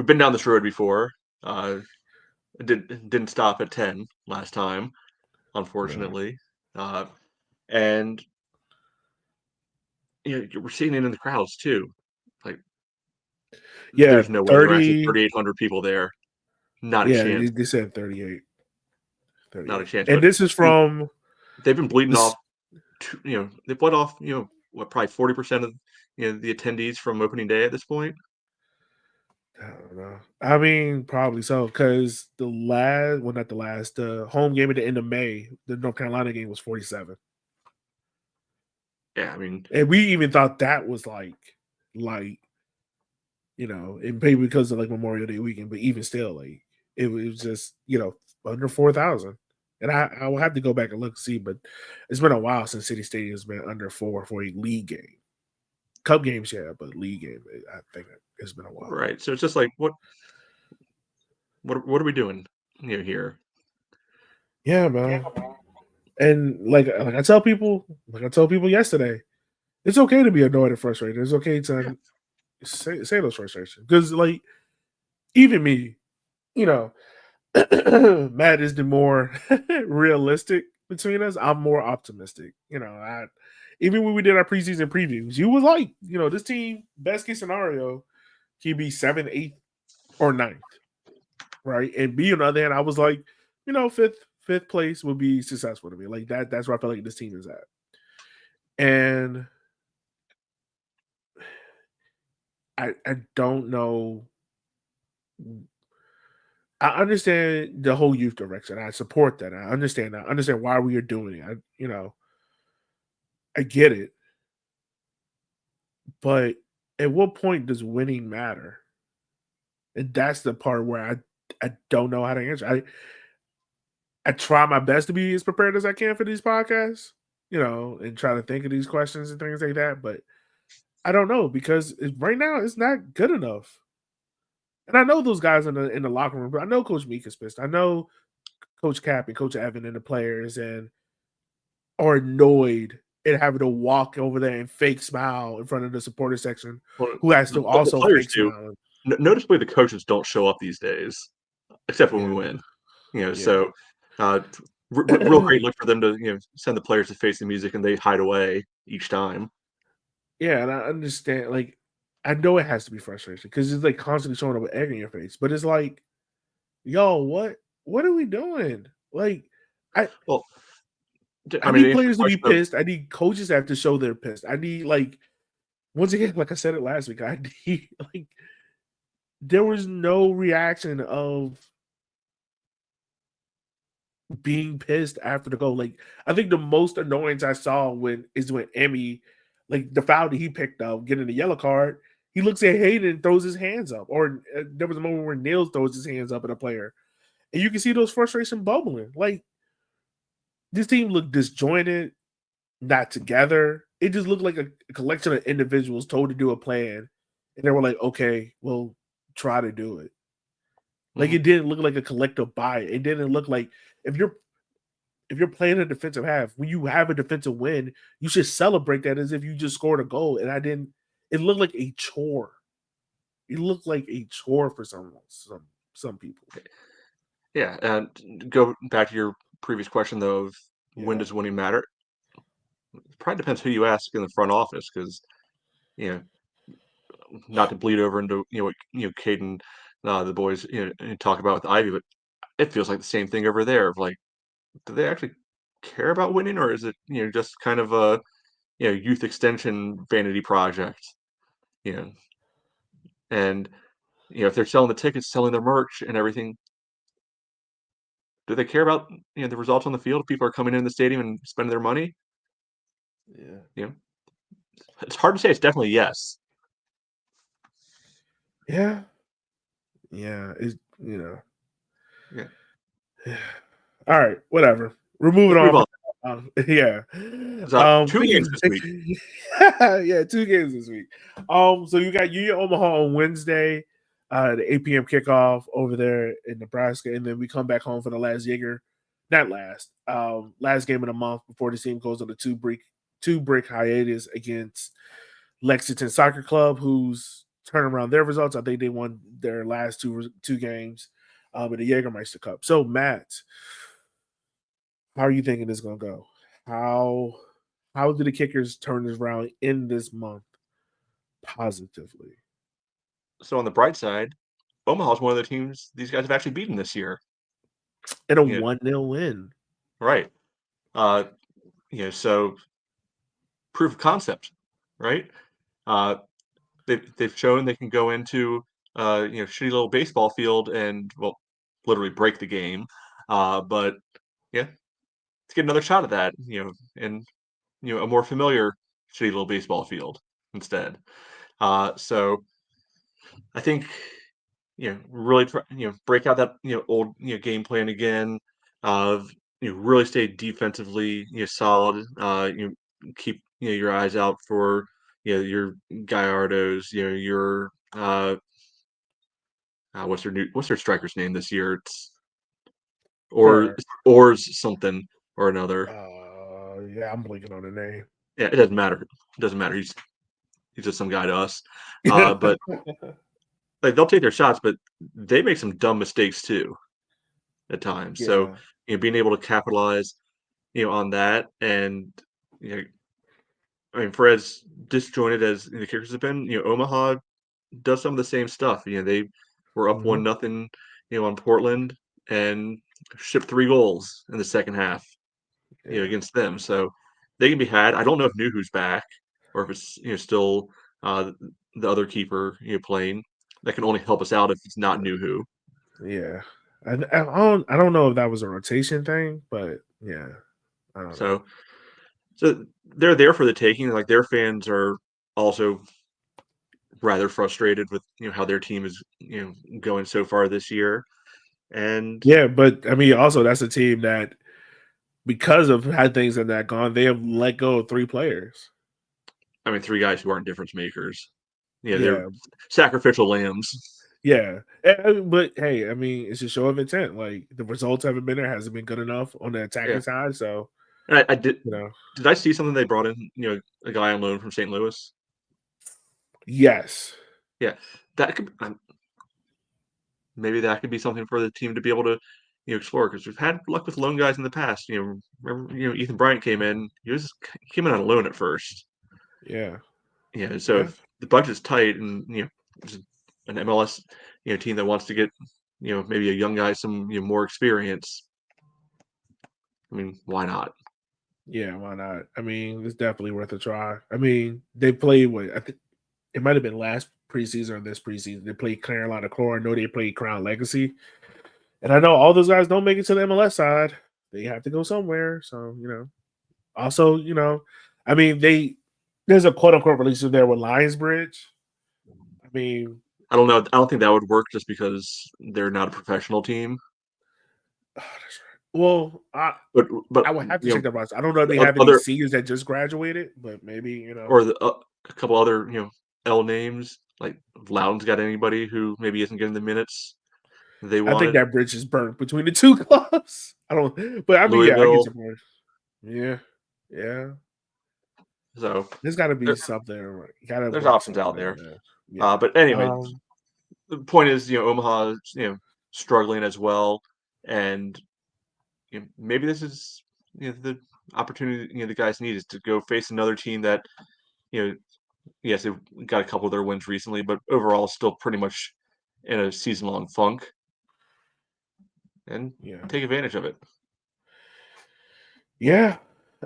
been down this road before. It didn't stop at 10 last time, unfortunately. And we're seeing it in the crowds too. Like, there's no way there are actually 3,800 people there. Not a chance. They said 38. Not a chance. And this is from. They've been bleeding off. They bled off. Probably 40% of the attendees from opening day at this point. I don't know. I mean, probably so, because the home game at the end of May, the North Carolina game was 47. Yeah, I mean, and we even thought that was like, and maybe because of like Memorial Day weekend, but even still, like, it was just under 4,000. And I will have to go back and look and see, but it's been a while since City Stadium has been under 4 for a league game. Cup games, yeah, but league game, I think it's been a while. Right. So it's just like, what are we doing here? Yeah, man. And like I tell people yesterday, it's okay to be annoyed and frustrated. It's okay to say those frustrations, because like, even me, Matt is the more realistic between us. I'm more optimistic. even when we did our preseason previews, you was like, this team, best case scenario, can be 7th, 8th, or 9th, right? And B, on the other hand, I was like, fifth place would be successful to me. Like that's where I feel like this team is at. And I don't know. I understand the whole youth direction. I support that. I understand that. I understand why we are doing it. I get it. But at what point does winning matter? And that's the part where I don't know how to answer. I try my best to be as prepared as I can for these podcasts, and try to think of these questions and things like that. But I don't know because right now it's not good enough. And I know those guys in the locker room. But I know Coach Meek is pissed. I know Coach Cap and Coach Evan and the players are annoyed at having to walk over there and fake smile in front of the supporter section, who has to also fake smile. Noticeably, the coaches don't show up these days, except when we win. Yeah. So real great look for them to send the players to face the music, and they hide away each time. Yeah, and I understand. Like, I know it has to be frustration because it's like constantly showing up with egg in your face. But it's like, yo, what are we doing? Like, I need players to be pissed. I need coaches to have to show they're pissed. I need, like, once again, like I said it last week, I need, like, there was no reaction of being pissed after the goal. Like, I think the most annoyance I saw when Emmy, like the foul that he picked up, getting the yellow card, he looks at Hayden and throws his hands up. Or there was a moment where Nils throws his hands up at a player, and you can see those frustration bubbling. Like, this team looked disjointed, not together. It just looked like a collection of individuals told to do a plan, and they were like, "Okay, we'll try to do it." Like, it didn't look like a collective buy. It didn't look like if you're playing a defensive half, when you have a defensive win, you should celebrate that as if you just scored a goal. And I didn't. It looked like a chore. It looked like a chore for some people. Yeah, and go back to your previous question though of when does winning matter? It probably depends who you ask in the front office because not to bleed over into what Caden, the boys talk about with Ivy, but it feels like the same thing over there. Of like, do they actually care about winning, or is it just kind of a youth extension vanity project? And if they're selling the tickets, selling their merch and everything, do they care about the results on the field? People are coming in the stadium and spending their money. Yeah. It's hard to say. It's definitely yes. Yeah. It's Yeah. All right. Whatever. We're moving on. Yeah. 2 games this week. Yeah, 2 games this week. So you got Union Omaha on Wednesday, the 8 p.m. kickoff over there in Nebraska, and then we come back home for the last last game of the month before the team goes on the two break hiatus against Lexington Soccer Club, who's turning around their results. I think they won their last two games in the Jägermeister Cup. So, Matt, how are you thinking this is going to go? How do the Kickers turn this around in this month positively? So on the bright side, Omaha is one of the teams these guys have actually beaten this year. In a 1-0 win. Right. So proof of concept, right? They've shown they can go into shitty little baseball field and literally break the game. But let's get another shot at that, and a more familiar shitty little baseball field instead. So I think really try, break out that old game plan again of really stay defensively solid. Keep your eyes out for your Gallardos, your what's their striker's name this year? It's Ors something or another. Yeah, I'm blanking on the name. Yeah, it doesn't matter. It doesn't matter. He's just some guy to us. But like they'll take their shots, but they make some dumb mistakes too at times. Yeah. So being able to capitalize on that and I mean, for as disjointed as the kickers have been, Omaha does some of the same stuff. They were up 1-0, on Portland and shipped 3 goals in the second half, against them. So they can be had. I don't know if Nuhu's back or if it's still the other keeper playing. That can only help us out if it's not Nuhu. Yeah. I don't know if that was a rotation thing, but yeah, I don't know. So they're there for the taking. Like their fans are also rather frustrated with how their team is going so far this year. And Yeah, but I mean, also that's a team that, because of how things have not gone, they have let go of 3 players. I mean, 3 guys who aren't difference makers. They're Yeah, sacrificial lambs. yeah. But hey, I mean, it's a show of intent. Like the results haven't been there, hasn't been good enough on the attacking Yeah, side. So and I did. you know, Did I see something they brought in? A guy on loan from St. Louis. yes, Yeah, that could maybe that could be something for the team to be able to explore, because we've had luck with loan guys in the past. Remember, Ethan Bryant came in. He came in on a loan at first. yeah, So yeah, if the budget's tight and there's an MLS team that wants to get maybe a young guy some more experience, I mean, why not? yeah. Why not? I mean, it's definitely worth a try. I mean, they played what I think it might have been last preseason or this preseason. They played Carolina Core. I know they played Crown Legacy, and I know all those guys don't make it to the MLS side. They have to go somewhere. So also I mean there's a quote unquote relationship there with Lionsbridge. I mean, I don't know. I don't think that would work just because they're not a professional team. oh, that's right. Well, But I would have to check that out. I don't know if they the have any other seniors that just graduated, but maybe or a couple other L names, like Loudon's got anybody who maybe isn't getting the minutes they I think wanted. that bridge is burnt between the 2 clubs. I don't, but I mean, yeah, I get Louisville. your point. Yeah, yeah. So There's got to be there, something. You got to there's work options something out in there. there. Yeah. But anyway, the point is, Omaha is, struggling as well, and maybe this is the opportunity the guys need is to go face another team that yes, they've got a couple of their wins recently, but overall still pretty much in a season-long funk, and Yeah. take advantage of it. Yeah.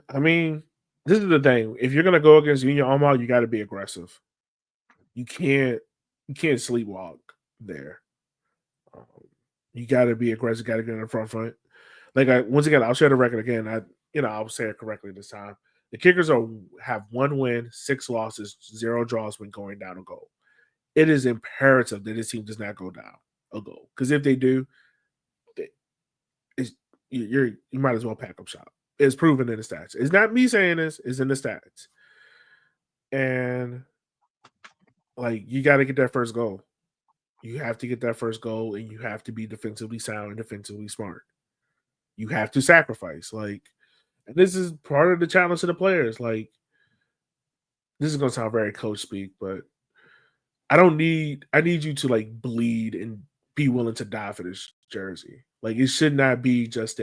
I mean, this is the thing. If you're gonna go against Union Omaha, you got to be aggressive. You can't sleepwalk there. Um, you got to be aggressive. Got to get in the front. Like once again, I'll share the record again. I'll say it correctly this time. The Kickers have 1 win, 6 losses, 0 draws when going down a goal. It is imperative that this team does not go down a goal, because if they do, you might as well pack up shop. It's proven in the stats. It's not me saying this; it's in the stats. And like, you got to get that first goal. You have to get that first goal, and you have to be defensively sound and defensively smart. You have to sacrifice. Like, and this is part of the challenge to the players. Like, this is gonna sound very coach speak, but I need you to like bleed and be willing to die for this jersey. Like, it should not be just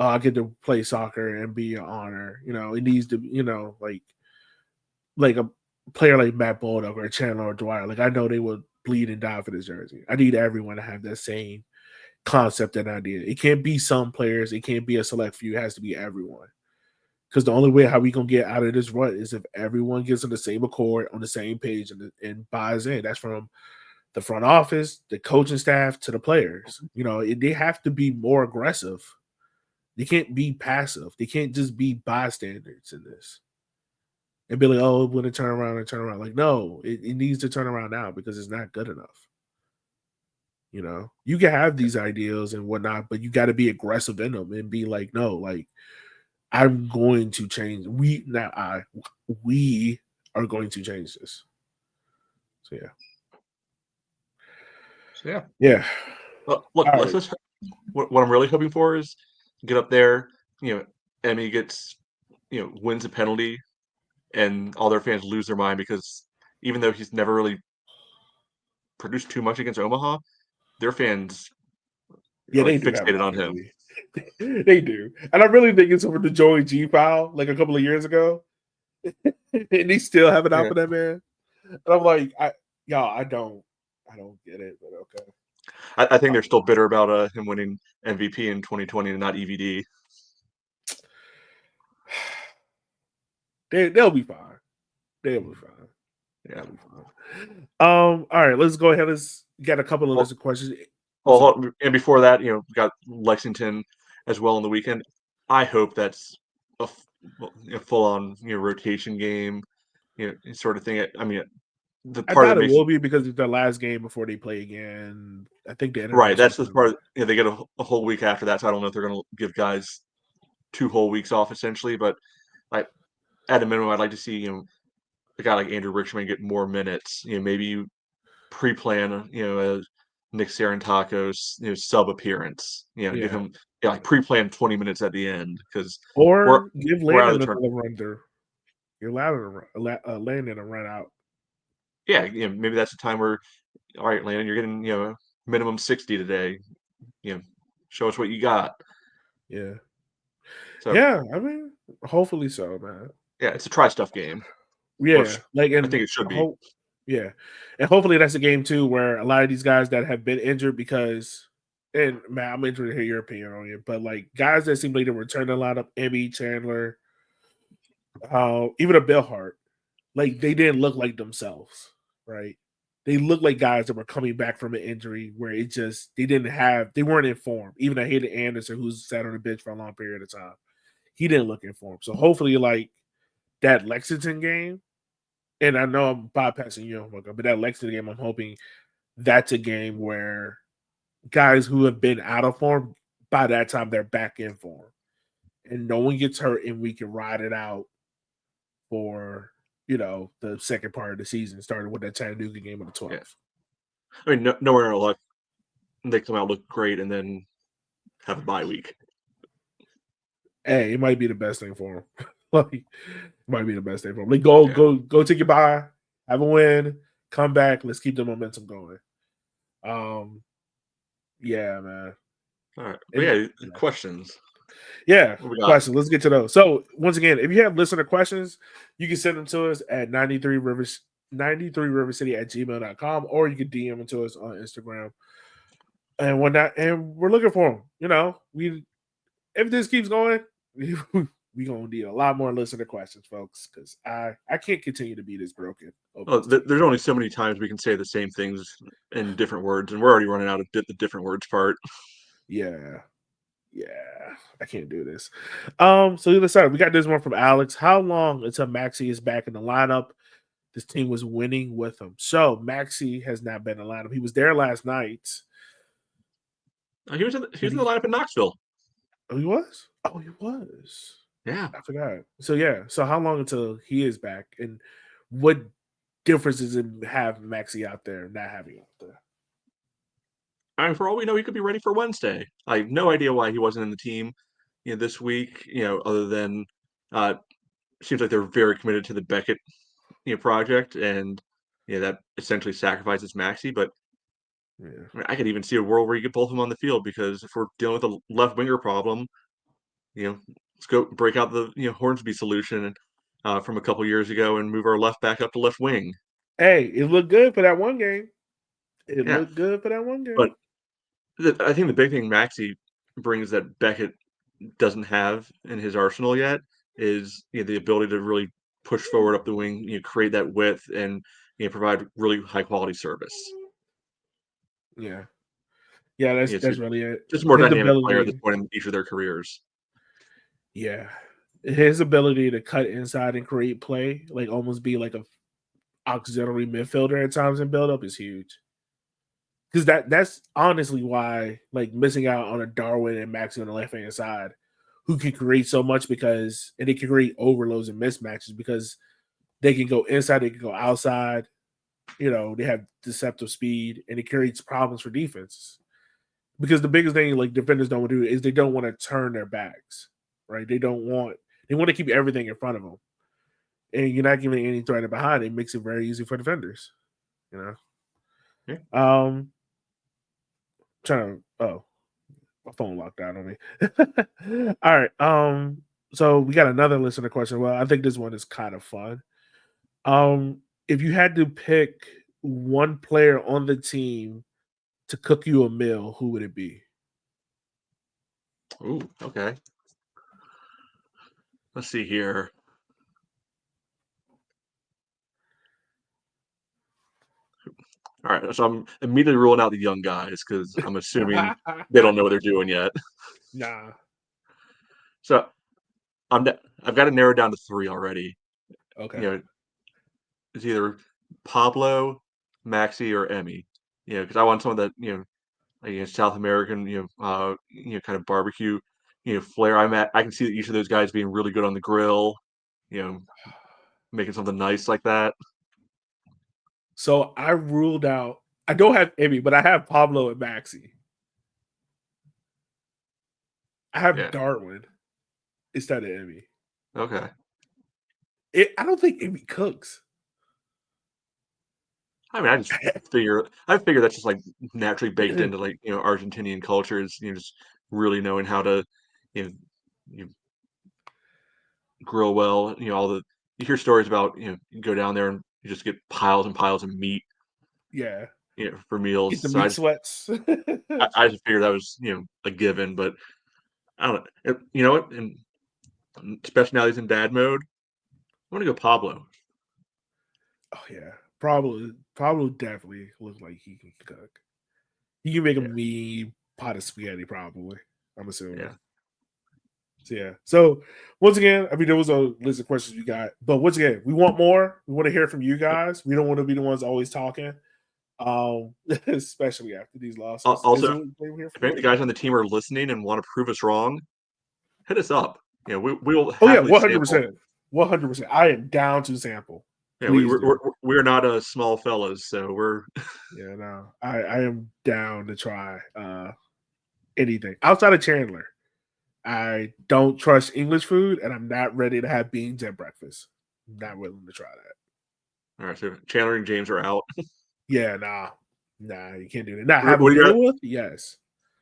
I get to play soccer and be an honor. It needs to, like a player like Matt Baldock or Chandler or Dwyer. Like, I know they would bleed and die for this jersey. I need everyone to have that same concept and idea. It can't be some players. It can't be a select few. It has to be everyone. Because the only way how we gonna get out of this rut is if everyone gets on the same accord, on the same page, and buys in. That's from the front office, the coaching staff, to the players. They have to be more aggressive. They can't be passive. They can't just be bystanders in this and be like, "Oh, we're gonna turn around and turn around." Like, no, it needs to turn around now because it's not good enough. You can have these ideals and whatnot, but you got to be aggressive in them and be like, "No, like, I'm going to change. We are going to change this." So yeah. So yeah. Yeah. Well, look, All let's right. just. What I'm really hoping for is get up there. Emmy gets wins a penalty, and all their fans lose their mind because even though he's never really produced too much against Omaha, their fans Yeah, are like they do have fixated love on for him. Emmy. They do. And I really think it's over the Joey G foul like a couple of years ago. and he still have it out Yeah. for that man. And I'm like, I don't get it, but okay. I think they're still bitter about him winning MVP in 2020 and not EVD. They'll be fine. They'll be fine. Yeah. They'll be fine. All right, let's go ahead. Let's get a couple of Well, list of questions. and before that, we got Lexington as well on the weekend. I hope that's a full-on rotation game, sort of thing. I mean, the I part doubt that it makes will be because it's their last game before they play again. I think the right. international. That's the part. They get a whole week after that, so I don't know if they're going to give guys 2 whole weeks off essentially. But at a minimum, I'd like to see a guy like Andrew Richmond get more minutes. Maybe you pre-plan a Nick Sarantakos sub appearance. Give him like pre-plan 20 minutes at the end because we're Or give we're out of Landon the another tournament. run through. You're allowed to Landon a run out. Yeah, maybe that's the time where, all right, Landon, you're getting minimum 60 today. Show us what you got. Yeah. So Yeah, I mean, hopefully so, man. yeah, it's a try stuff game. Yeah, like I think it should be. Yeah, and hopefully that's a game too where a lot of these guys that have been injured because, and man, I'm interested to hear your opinion on it, but like guys that seem like they return a lot of Emmy Chandler, even a Bill Hart, like they didn't look like themselves, right? They looked like guys that were coming back from an injury where they weren't informed. Even I hated Anderson, who's sat on the bench for a long period of time. He didn't look informed. So hopefully, like that Lexington game, and I know I'm bypassing you, but that Lexington game, I'm hoping that's a game where guys who have been out of form, by that time they're back in form. And no one gets hurt and we can ride it out for the second part of the season, starting with that Chattanooga game on the 12th. Yeah. I mean, nowhere in our luck, they come out look great and then have a bye week. Hey, it might be the best thing for him. Like, it might be the best thing for him. Like, go take your bye, have a win, come back. Let's keep the momentum going. Yeah, man. All right. Questions. Yeah, questions. Let's get to those. So once again, if you have listener questions, you can send them to us at 93rivercity@gmail.com, or you can DM them to us on Instagram and whatnot. And we're looking for them. If this keeps going, we gonna need a lot more listener questions, folks, because I can't continue to be this broken. There's only so many times we can say the same things in different words, and we're already running out of the different words part. Yeah, I can't do this. So let's start. We got this one from Alex. How long until Maxey is back in the lineup? This team was winning with him. So Maxey has not been in the lineup. He was there last night. He was in the lineup in Knoxville. Oh, he was? Oh, he was. Yeah. I forgot. So how long until he is back? And what difference does it have Maxey out there, not having him out there? I mean, for all we know, he could be ready for Wednesday. I have no idea why he wasn't in the team, this week. Other than seems like they're very committed to the Beckett, project, and that essentially sacrifices Maxey. But Yeah. I mean, I could even see a world where you get both of them on the field because if we're dealing with a left winger problem, let's go break out the Hornsby solution from a couple years ago and move our left back up to left wing. Hey, it looked good for that one game. But I think the big thing Maxey brings that Beckett doesn't have in his arsenal yet is the ability to really push forward up the wing, create that width, and provide really high quality service. Yeah, that's really it. Just a more His dynamic ability, player at this point in each of their careers. Yeah, his ability to cut inside and create play, like almost be like a auxiliary midfielder at times in build up, is huge. Because that's honestly why, like, missing out on a Darwin and Maxey on the left hand side, who can create so much and they can create overloads and mismatches because they can go inside, they can go outside. They have deceptive speed, and it creates problems for defenses. Because the biggest thing like defenders don't do is they don't want to turn their backs, right? They want to keep everything in front of them, and you're not giving any threat behind. It makes it very easy for defenders. Yeah. My phone locked out on me. All right. So we got another listener question. Well, I think this one is kind of fun. If you had to pick one player on the team to cook you a meal, who would it be? Ooh, okay. Let's see here. All right, so I'm immediately ruling out the young guys because I'm assuming they don't know what they're doing yet. Nah. So I've got to narrow down to 3 already. Okay. You know, it's either Pablo, Maxi, or Emmy. Because I want some of that, South American, kind of barbecue, flair. I can see that each of those guys being really good on the grill, making something nice like that. So I ruled out. I don't have Emmy, but I have Pablo and Maxi. I have Yeah. Darwin instead of Emmy. Okay. I don't think Emmy cooks. I mean, I figure that's just like naturally baked into like Argentinian cultures. Just really knowing how to, you know, you grill well. You hear stories about you go down there and you just get piles and piles of meat. Yeah. For meals. Get the So meat sweats. I just figured that was a given, but I don't know. You know what? And especially now he's in dad mode. I'm gonna go Pablo. Oh yeah. Pablo definitely looks like he can cook. He can make a Yeah. mean pot of spaghetti, probably. I'm assuming. Yeah. So yeah. So once again, I mean, there was a list of questions we got, but once again, we want more. We want to hear from you guys. We don't want to be the ones always talking, especially after these losses. Also, if any of the you. guys on the team are listening and want to prove us wrong, hit us up. We will Oh yeah, happily 100%, 100%. I am down to sample. Yeah, Please do. we're not small fellas, so we're Yeah, no, I am down to try anything outside of Chandler. I don't trust English food, and I'm not ready to have beans at breakfast. I'm not willing to try that. all right. So Chandler and James are out. Yeah, nah, you can't do that. Now, What have do a you dinner rather? with? Yes.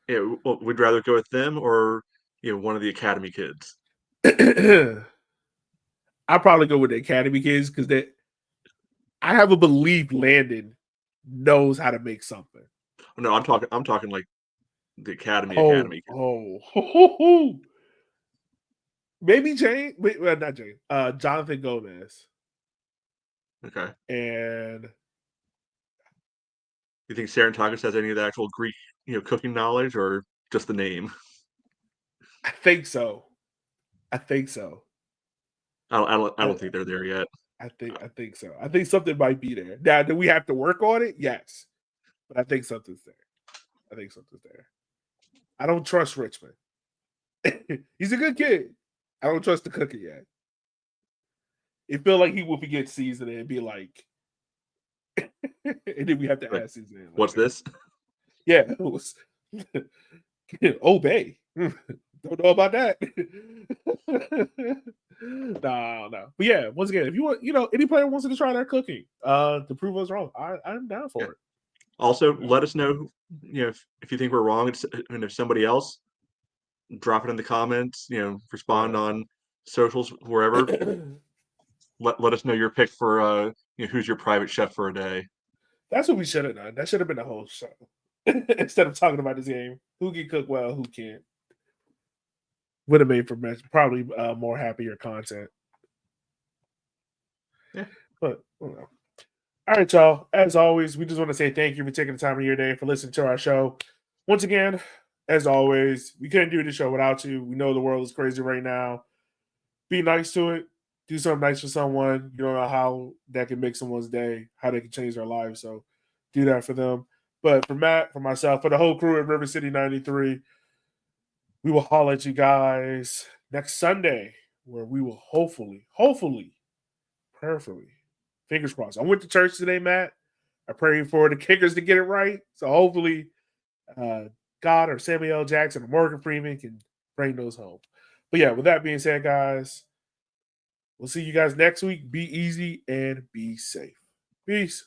Yeah, well, we'd rather go with them or one of the academy kids. I'll probably go with the academy kids because I have a belief Landon knows how to make something. No, I'm talking like the academy kids. Maybe Jane. Wait, well, not Jane. Jonathan Gomez. Okay. And You think Sarantakis has any of the actual Greek, cooking knowledge, or just the name? I think so. I think so. I don't think they're there yet. I think so. I think something might be there. Now, do we have to work on it? Yes. But I think something's there. I don't trust Richmond. He's a good kid. I don't trust the cookie yet. It feel like he will forget season and be like, and then we have to ask season. Like, what's this? Yeah, it was obey. Don't know about that. No. But yeah, once again, if you want, any player wants to try their cooking, to prove us wrong, I'm down for it. Also, let us know, if you think we're wrong, and if somebody else, drop it in the comments. Respond on socials, wherever. let us know your pick for who's your private chef for a day. That's what we should have done. That should have been the whole show. Instead of talking about this game, who can cook well, who can't. Would have made for probably more happier content. Yeah. But, all right, y'all. As always, we just want to say thank you for taking the time of your day for listening to our show. Once again, as always, we couldn't do the show without you. We know the world is crazy right now. Be nice to it. Do something nice for someone. You don't know how that can make someone's day, how they can change their lives. So do that for them. But for Matt, for myself, for the whole crew at Rivercity 93, we will holler at you guys next Sunday, where we will hopefully, prayerfully, fingers crossed. I went to church today, Matt. I pray for the kickers to get it right. So hopefully God or Samuel L. Jackson or Morgan Freeman can bring those home. But yeah, with that being said, guys, we'll see you guys next week. Be easy and be safe. Peace.